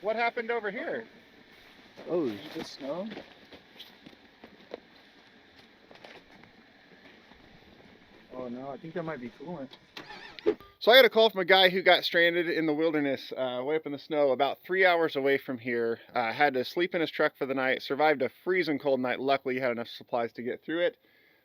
What happened over here? Oh, is this snow? Oh no, I think that might be coolant. So I got a call from a guy who got stranded in the wilderness, way up in the snow, about 3 hours away from here. Had to sleep in his truck for the night, survived a freezing cold night. Luckily, he had enough supplies to get through it.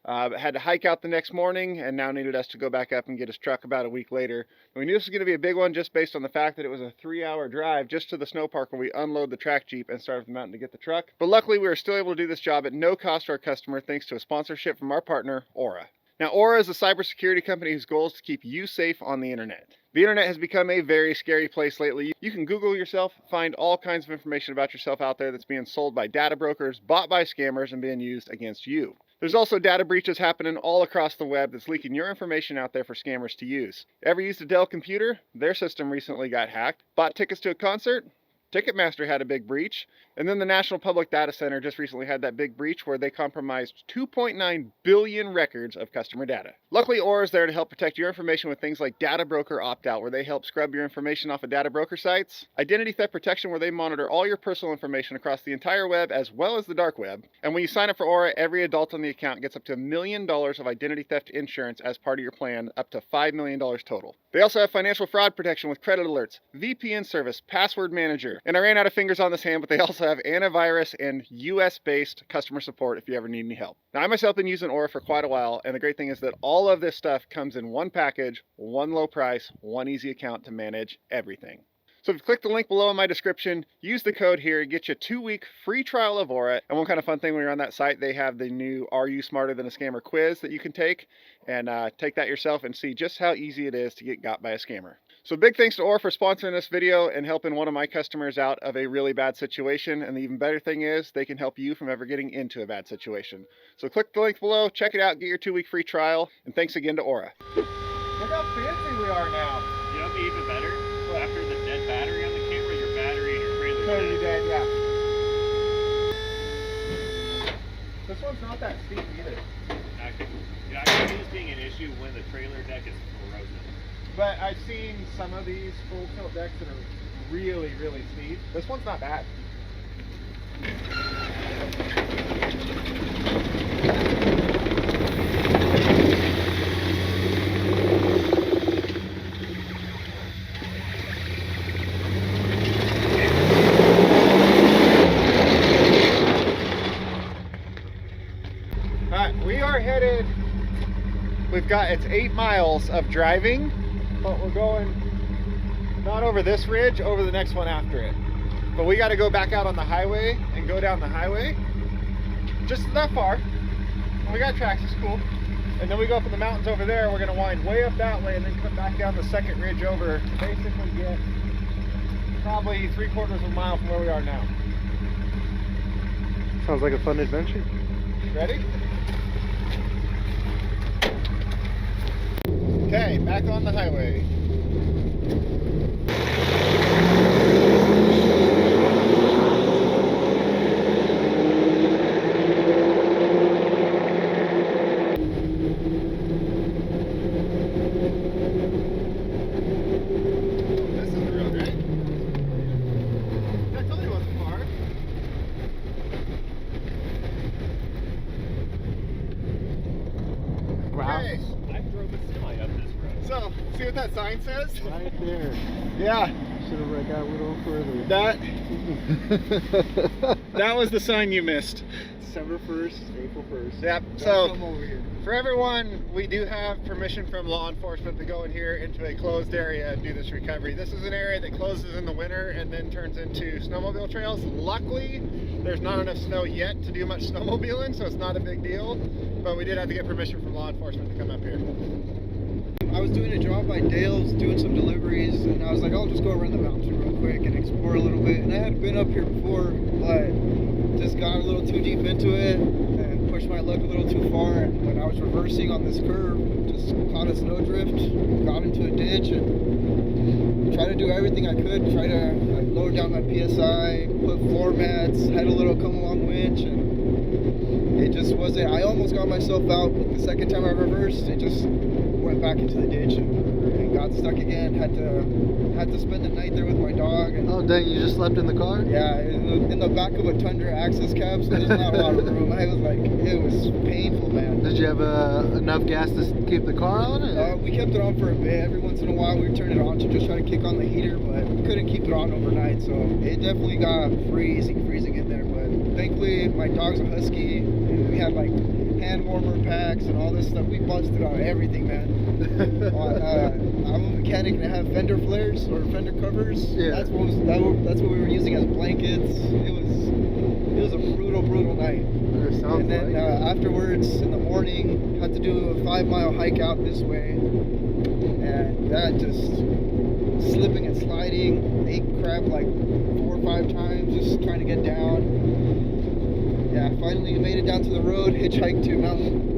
But had to hike out the next morning and now needed us to go back up and get his truck about a week later. And we knew this was going to be a big one just based on the fact that it was a 3-hour drive just to the snow park where we unload the track Jeep and start up the mountain to get the truck. But luckily, we were still able to do this job at no cost to our customer thanks to a sponsorship from our partner, Aura. Now, Aura is a cybersecurity company whose goal is to keep you safe on the internet. The internet has become a very scary place lately. You can Google yourself, find all kinds of information about yourself out there that's being sold by data brokers, bought by scammers, and being used against you. There's also data breaches happening all across the web that's leaking your information out there for scammers to use. Ever used a Dell computer? Their system recently got hacked. Bought tickets to a concert? Ticketmaster had a big breach. And then the National Public Data Center just recently had that big breach where they compromised 2.9 billion records of customer data. Luckily, Aura is there to help protect your information with things like Data Broker Opt-out, where they help scrub your information off of data broker sites, Identity Theft Protection, where they monitor all your personal information across the entire web as well as the dark web. And when you sign up for Aura, every adult on the account gets up to $1 million of identity theft insurance as part of your plan, up to $5 million total. They also have financial fraud protection with credit alerts, VPN service, password manager. And I ran out of fingers on this hand, but they also have antivirus and US-based customer support if you ever need any help. Now, I myself have been using Aura for quite a while, and the great thing is that all of this stuff comes in one package, one low price, one easy account to manage everything. So if you click the link below in my description, use the code here, get you a 2-week free trial of Aura. And one kind of fun thing when you're on that site, they have the new Are You Smarter Than a Scammer quiz that you can take, and take that yourself and see just how easy it is to get got by a scammer. So big thanks to Aura for sponsoring this video and helping one of my customers out of a really bad situation. And the even better thing is they can help you from ever getting into a bad situation. So click the link below, check it out, get your 2-week free trial. And thanks again to Aura. Look how fancy we are now. You know what'd be even better? After the dead battery on the camera, your battery and your trailer's Totally dead. dead, yeah. This one's not that steep either. I can see this being an issue when the trailer deck is corrosive. But I've seen some of these full tilt decks that are really, really steep. This one's not bad. Alright, we are headed, it's 8 miles of driving, but we're going not over this ridge, over the next one after it. But we got to go back out on the highway and go down the highway just that far. We got tracks, it's cool. And then we go up in the mountains over there. We're going to wind way up that way and then come back down the second ridge over, basically get probably 3/4 of a mile from where we are now. Sounds like a fun adventure. Ready? Okay, back on the highway. This is the road, right? I told you it wasn't far. Wow. Okay. I drove a semi up this road. So, see what that sign says? Right there. Yeah, Should have got a little further. that was the sign you missed. December 1st, April 1st. Yep. Don't So come over here. for everyone, we do have permission from law enforcement to go in here into a closed area and do this recovery. This is an area that closes in the winter and then turns into snowmobile trails. Luckily, there's not enough snow yet to do much snowmobiling, so it's not a big deal. But we did have to get permission from law enforcement to come up here. I was doing a job by Dale's, doing some deliveries, and I was like, I'll just go around the mountain real quick and explore a little bit. And I had been up here before, but just got a little too deep into it and pushed my luck a little too far. And when I was reversing on this curve, just caught a snowdrift, got into a ditch, and tried to do everything I could. Try to lower down my PSI, put floor mats, had a little come along winch, and it just wasn't. I almost got myself out, but the second time I reversed, it just went back into the ditch and got stuck again. Had to spend the night there with my dog. And, Oh dang, you just slept in the car? yeah, in the back of a Tundra Access cab, so there's not a lot of room. I was like, it was painful, man. Did you have enough gas to keep the car on? Or? We kept it on for a bit. Every once in a while, we would turn it on to just try to kick on the heater, but we couldn't keep it on overnight, so it definitely got freezing in there. But thankfully, my dog's a husky, and we had like hand warmer packs and all this stuff. We busted out everything, man. I'm a mechanic and I have fender flares or fender covers. Yeah. That's what we were using as blankets. It was a brutal night. And then afterwards, in the morning, had to do a 5-mile hike out this way, and that just slipping and sliding, ate crap like 4 or 5 times, just trying to get down. Yeah, finally made it down to the road, hitchhiked to Mountain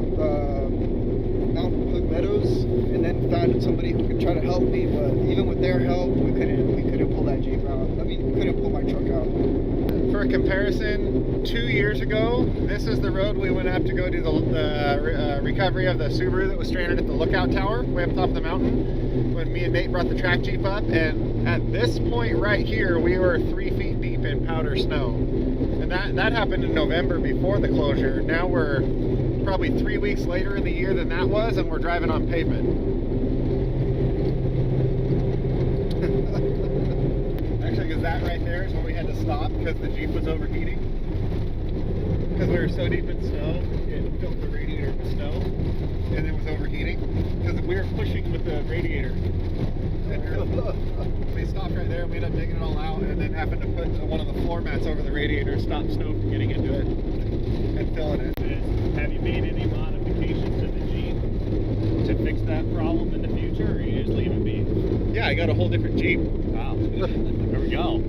Hook Meadows, and then found somebody who could try to help me. But even with their help, we couldn't pull that Jeep out. I mean, we couldn't pull my truck out. For a comparison, 2 years ago, this is the road we went up to go do the recovery of the Subaru that was stranded at the lookout tower way up top of the mountain when me and Nate brought the track Jeep up. And at this point right here, we were 3 feet deep in powder snow. And that happened in November before the closure. Now we're probably 3 weeks later in the year than that was, and we're driving on pavement. Actually, because that right there is when we had to stop because the Jeep was overheating. Because we were so deep in snow, it filled the radiator with snow, and it was overheating. Because we were pushing with the radiator. And we stopped right there, and we ended up digging it all out, and then happened to put one of the floor mats over the radiator to stop snow from getting into it and filling it. Have you made any modifications to the Jeep to fix that problem in the future, or you just leave it be? Yeah, I got a whole different Jeep. Wow. There we go.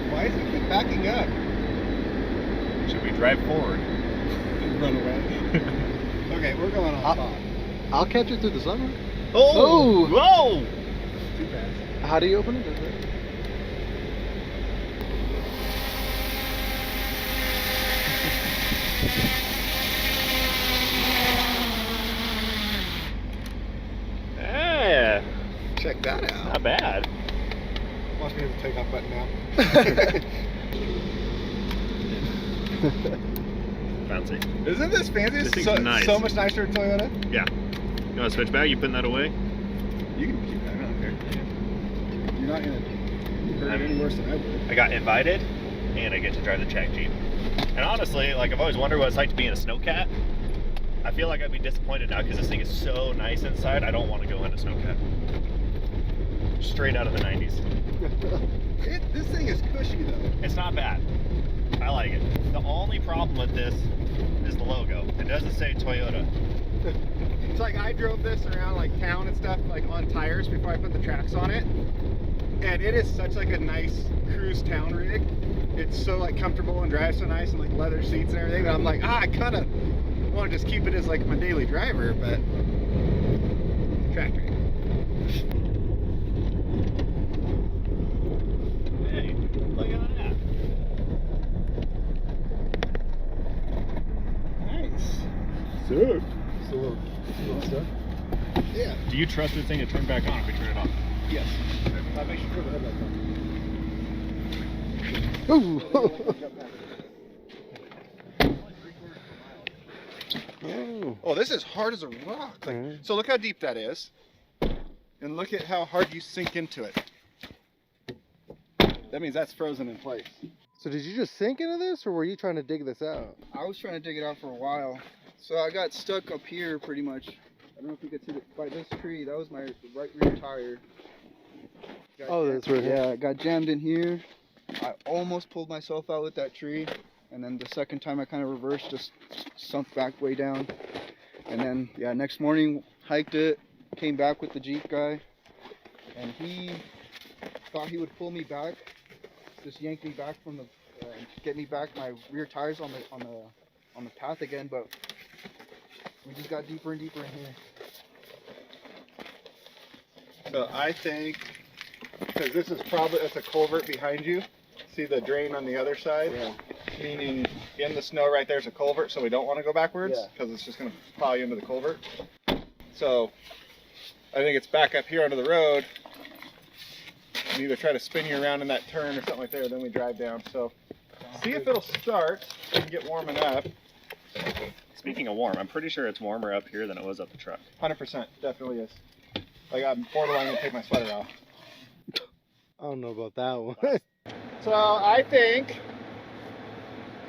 Why does it keep backing up? Should we drive forward? Run away. Okay, we're going on top. I'll catch it through the sunroof. Oh! Whoa! Too fast. How do you open it? Yeah, Check that out. not bad. Watch me hit the takeoff button now. Fancy. Isn't this fancy? This It's thing's nice. so much nicer than Toyota. Yeah. You want to switch back? You putting that away? You can keep that. I don't care. You're not gonna hurt it any worse than I would. I got invited, and I get to drive the track Jeep. And honestly, like I've always wondered what it's like to be in a snowcat. I feel like I'd be disappointed now because this thing is so nice inside. I don't want to go in a snowcat. Straight out of the 90s. This thing is cushy though. It's not bad. I like it. The only problem with this is the logo. It doesn't say Toyota. It's like I drove this around like town and stuff, like on tires before I put the tracks on it, and it is such like a nice cruise town rig. It's so like comfortable and drives so nice, and like leather seats and everything, that I'm like, I kind of want to just keep it as like my daily driver, but track rig. Yeah. Do you trust this thing to turn back on if we turn it off? Yes. I make sure the headlights on. Ooh. Oh. Oh, this is hard as a rock. Like, Mhm. So look how deep that is. And look at how hard you sink into it. That means that's frozen in place. So did you just sink into this, or were you trying to dig this out? I was trying to dig it out for a while. So I got stuck up here pretty much. I don't know if you could see it by this tree. That was my right rear tire. That's right here. Yeah, it got jammed in here. I almost pulled myself out with that tree. And then the second time I kind of reversed, just sunk back way down. And then, yeah, next morning, hiked it, came back with the Jeep guy. And he thought he would pull me back, just yank me back from the, get me back my rear tires on the path again, but we just got deeper and deeper in here. So I think, because this is probably, it's a culvert behind you. See the drain on the other side? Yeah. Meaning in the snow right there's a culvert, so we don't want to go backwards Yeah. because it's just going to plow you into the culvert. So I think it's back up here onto the road. And either try to spin you around in that turn or something like that, then we drive down. So see if it'll start and get warming up. Speaking of warm, I'm pretty sure it's warmer up here than it was up the truck. 100%, definitely is. Like I'm borderline gonna take my sweater off. I don't know about that one. So I think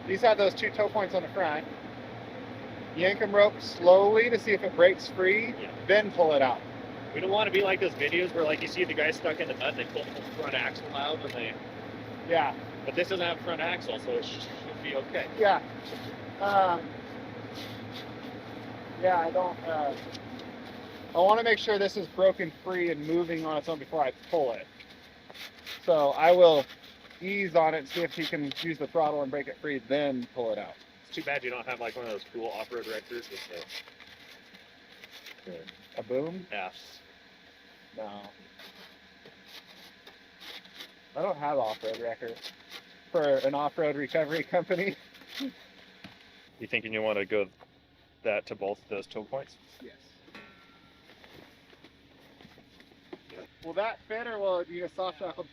these have those two tow points on the front. Yank them rope slowly to see if it breaks free, Yeah. then pull it out. We don't want to be like those videos where like you see the guy stuck in the mud and they pull the front axle out and they. Yeah, But this doesn't have a front axle, so it should be okay. yeah. Yeah, I don't. I want to make sure this is broken free and moving on its own before I pull it. So I will ease on it, see if he can use the throttle and break it free, then pull it out. It's too bad you don't have like one of those cool off-road wrectors with A boom? the Fs. No. I don't have off-road record for an off-road recovery company. You thinking you want to go that to both those tow points? Yes. Will that fit, or will it need a soft shackle?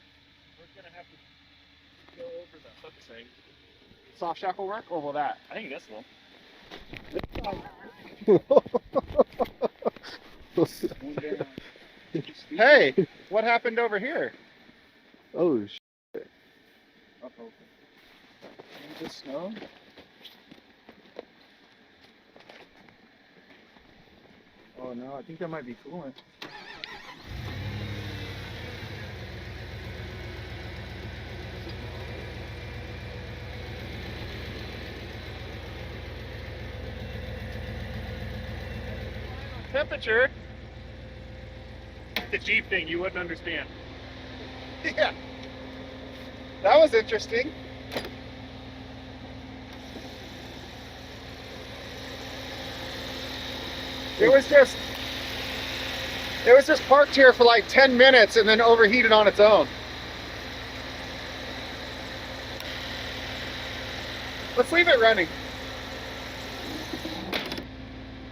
We're gonna have to go over the hook thing. Soft shackle work, or will that? I think this one. Hey, what happened over here? Oh, The snow? Oh no, I think that might be coolant. Temperature? The Jeep thing you wouldn't understand. Yeah. That was interesting. It was just parked here for like 10 minutes and then overheated on its own. Let's leave it running.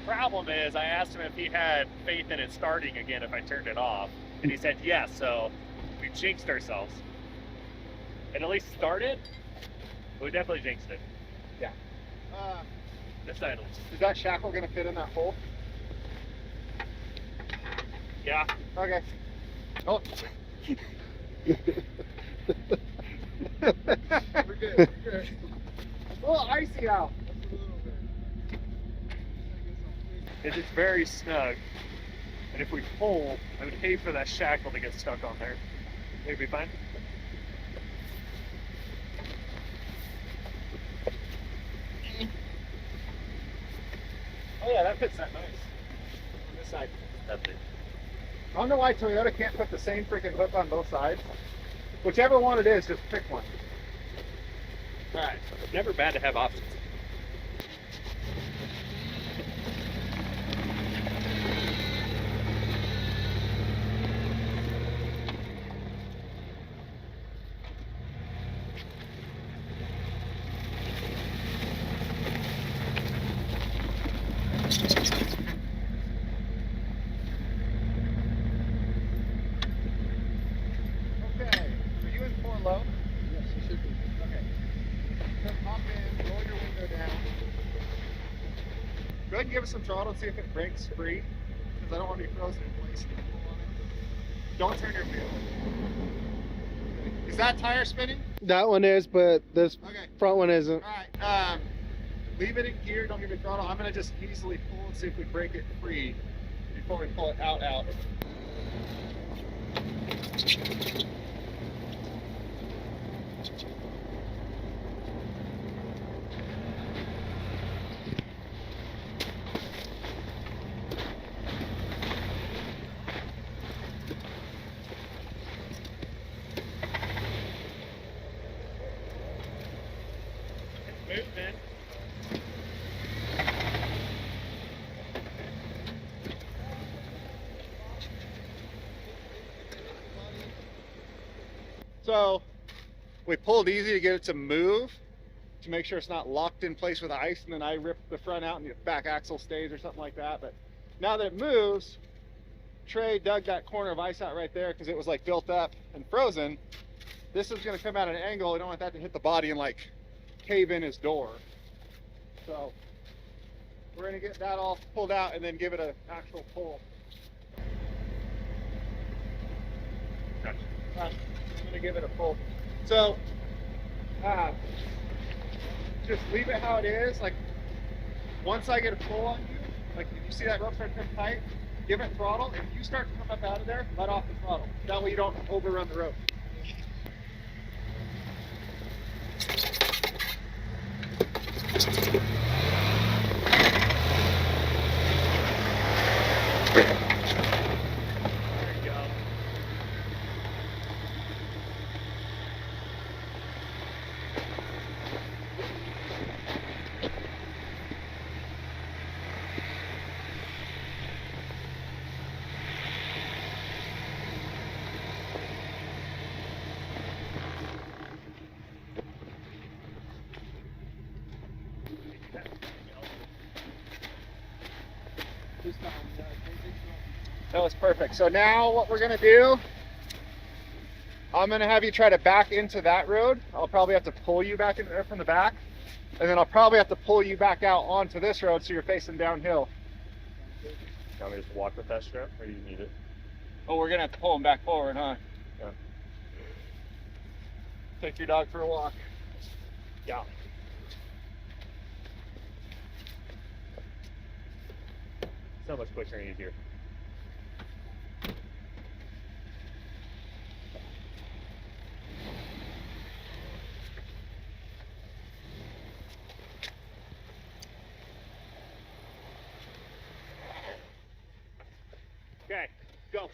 Problem is, I asked him if he had faith in it starting again if I turned it off, and he said yes. So we jinxed ourselves. It at least started. But we definitely jinxed it. Yeah. This side, Is that shackle gonna fit in that hole? yeah. Okay. Oh. We're good. A little icy out. It's just very snug. And if we pull, I would hate for that shackle to get stuck on there. It'd be fine. Oh yeah, that fits that nice. On this side. That's it. I don't know why Toyota can't put the same freaking hook on both sides. Whichever one it is, just pick one. Alright. Never bad to have options. give it some throttle and see if it breaks free, because I don't want to be frozen in place. Don't turn your wheel. Is that tire spinning? That one is, but this Okay. front one isn't. All right. Leave it in gear. Don't give it throttle. I'm gonna just easily pull and see if we break it free before we pull it out. Movement. So we pulled easy to get it to move, to make sure it's not locked in place with ice, and then I ripped the front out and the back axle stays or something like that. But now that it moves, Trey dug that corner of ice out right there because it was like built up and frozen. This is going to come out at an angle. We don't want that to hit the body and like cave in his door. So we're going to get that all pulled out and then give it an actual pull. Gotcha. I'm going to give it a pull. So just leave it how it is. Like once I get a pull on you, like if you see that rope start to come tight, give it throttle. If you start to come up out of there, let off the throttle. That way you don't overrun the rope. That was perfect. So now what we're gonna do, I'm gonna have you try to back into that road. I'll probably have to pull you back in there from the back, and then I'll probably have to pull you back out onto this road so you're facing downhill. You want me to just walk with that strap, or do you need it? Oh, we're gonna have to pull him back forward, huh? Yeah. Take your dog for a walk. Yeah. So much quicker and easier. Okay, go.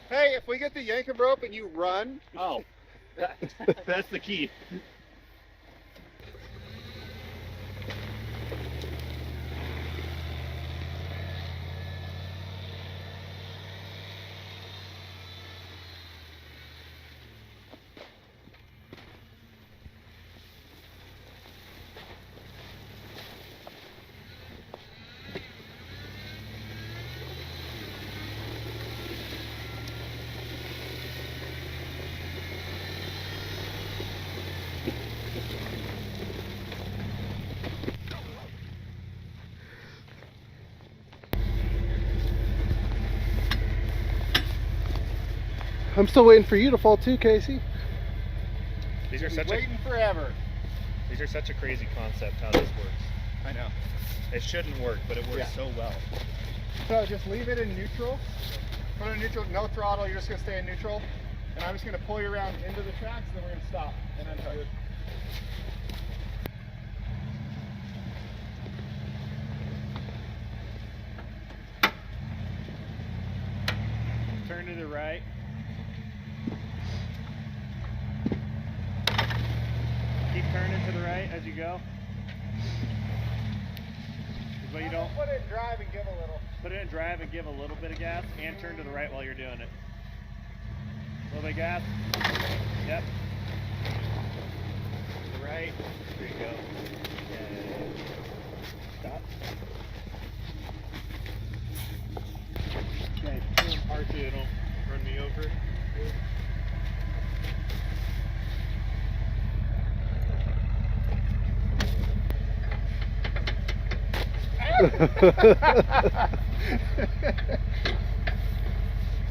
Hey, if we get the yanking rope and you run, Oh, that's the key. I'm still waiting for you to fall too, Casey. These are such waiting forever. These are such a crazy concept how this works. I know. It shouldn't work, but it works Yeah. so well. So just leave it in neutral. Put it in neutral, no throttle, you're just gonna stay in neutral. And I'm just gonna pull you around into the tracks, and then we're gonna stop and untouch. Turn to the right. Keep turning to the right as you go. But you don't Put it in drive and give a little. put it in drive and give a little bit of gas, and turn to the right while you're doing it. A little bit of gas. Yep. To the right. There you go. Yeah. Stop. Okay. R2, don't run me over. Good.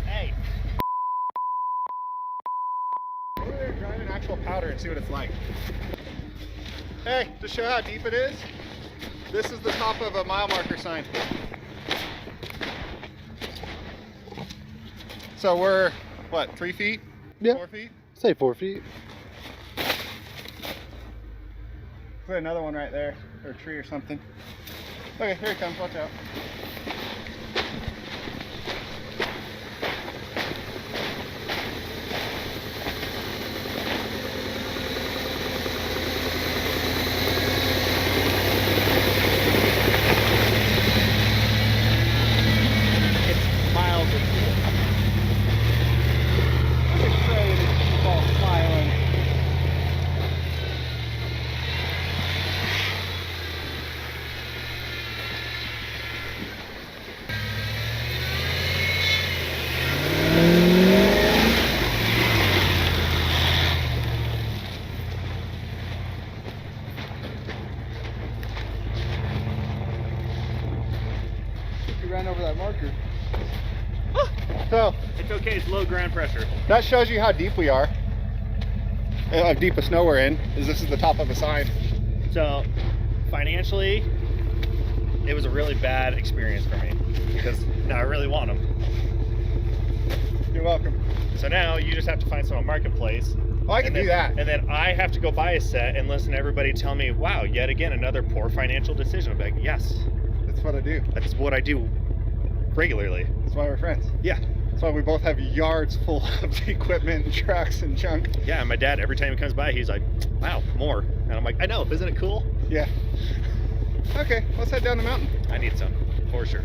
Hey. Go over there and drive an actual powder and see what it's like. Hey, to show how deep it is, this is the top of a mile marker sign. So we're, what, 3 feet? Yeah. 4 feet? Say 4 feet. Put another one right there, or a tree or something. Okay, here he comes, watch out. It's mildly cool. Look at Trey and his teeth all smiling. You ran over that marker. So, It's okay, it's low ground pressure. that shows you how deep we are. How deep of snow we're in, is this is the top of a sign. So, financially, it was a really bad experience for me because now I really want them. You're welcome. So now you just have to find some on Marketplace. Oh, I can and do then- that. And then I have to go buy a set and listen to everybody tell me, wow, yet again, another poor financial decision. I'm like, yes, That's what I do. that's what I do regularly. That's why we're friends. Yeah. That's why we both have yards full of equipment and trucks and junk. Yeah, and my dad, every time he comes by, he's like, wow, more. And I'm like, I know, isn't it cool? Yeah. Okay, let's head down the mountain. I need some, for sure.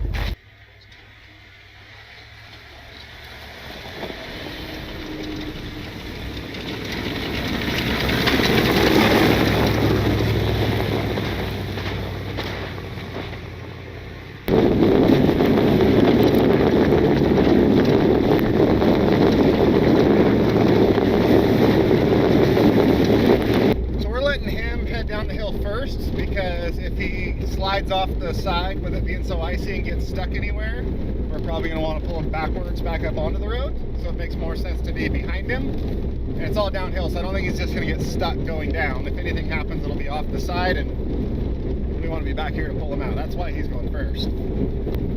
So we're letting him head down the hill first because if he slides off the side with it being so icy and gets stuck anywhere, we're probably going to want to pull him backwards back up onto the road. So it makes more sense to be behind him. And it's all downhill, so I don't think he's just going to get stuck going down. If anything happens, it'll be off the side and we want to be back here to pull him out. That's why he's going first.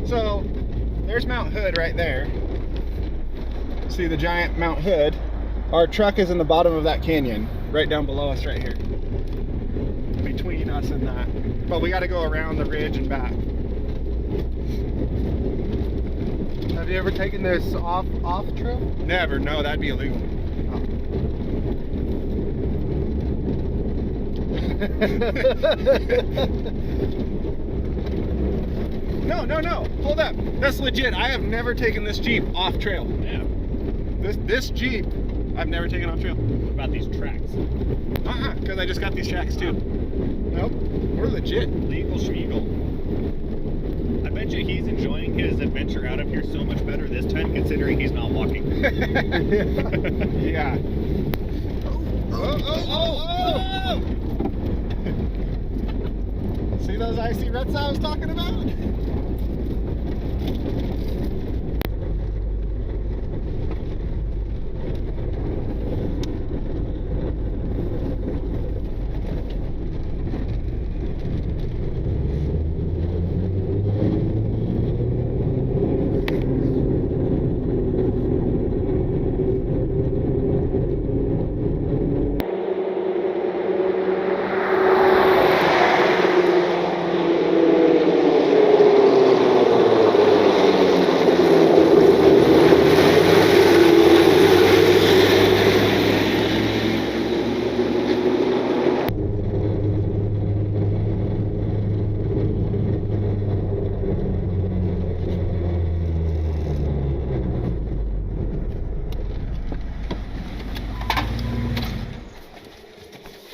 So there's Mount Hood right there. See the giant Mount Hood. Our truck is in the bottom of that canyon, right down below us right here. Between us and that. But we got to go around the ridge and back. Have you ever taken this off trail? Never, no, that'd be illegal. No, hold up. That's legit. I have never taken this Jeep off trail. Yeah. This Jeep, I've never taken off trail. What about these tracks? Because I just got these tracks too. Nope, we're legit. Legal schmiegel. I bet you he's enjoying his adventure out of here so much better this time, considering he's not walking. Yeah. Oh! See those icy ruts I was talking about?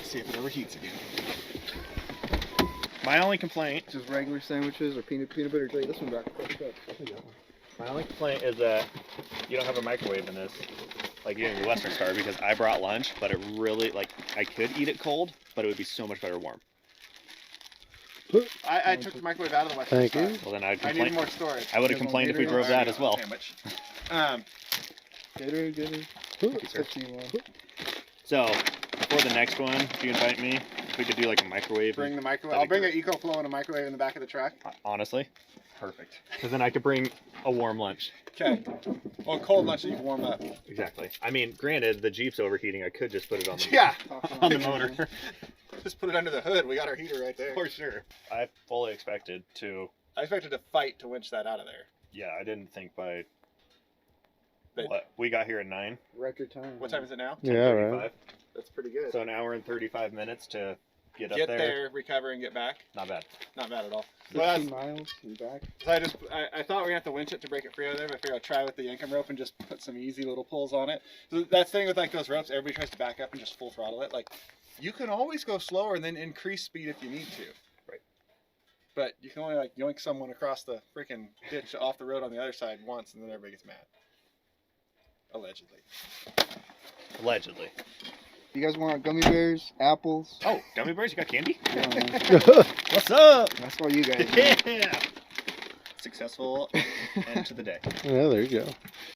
See if it ever heats again. My only complaint, Just regular sandwiches or peanut butter jelly. This one back. my only complaint is that you don't have a microwave in this, like you do in your Western Star, because I brought lunch, but it really, like, I could eat it cold, but it would be so much better warm. I took the microwave out of the western Thank you. side. Well, then I'd I need complain. more storage. I would have complained if we drove that as well. Sandwich. Gatorade. you, sir. 51. So, for the next one, if you invite me, if we could do like a microwave. Bring the microwave. That'd I'll be bring great. an EcoFlow and a microwave in the back of the truck. Honestly, Perfect. because then I could bring a warm lunch. Okay. Well, cold lunch that you can warm up. Exactly. I mean, granted, the Jeep's overheating. I could just put it on the Yeah. on the motor. Just put it under the hood. We got our heater right there. For sure. I fully expected to. I expected to fight to winch that out of there. Yeah, I didn't think by. But- What we got here at 9. Record time. What time is it now? Yeah, right. 10:35. That's pretty good. So an hour and 35 minutes to get up Get there. there, recover, and get back. Not bad. Not bad at all. 15 miles and back. So I thought we were gonna have to winch it to break it free out of there, but I figured I'd try with the yankum rope and just put some easy little pulls on it. So that thing with like those ropes, everybody tries to back up and just full throttle it. Like, you can always go slower and then increase speed if you need to. Right. But you can only like yoink someone across the freaking ditch off the road on the other side once, and then everybody gets mad. Allegedly. Allegedly. You guys want gummy bears, apples? Oh, gummy bears? You got candy? Yeah, man. What's up? That's all you guys. Yeah. Successful end to the day. Yeah, there you go.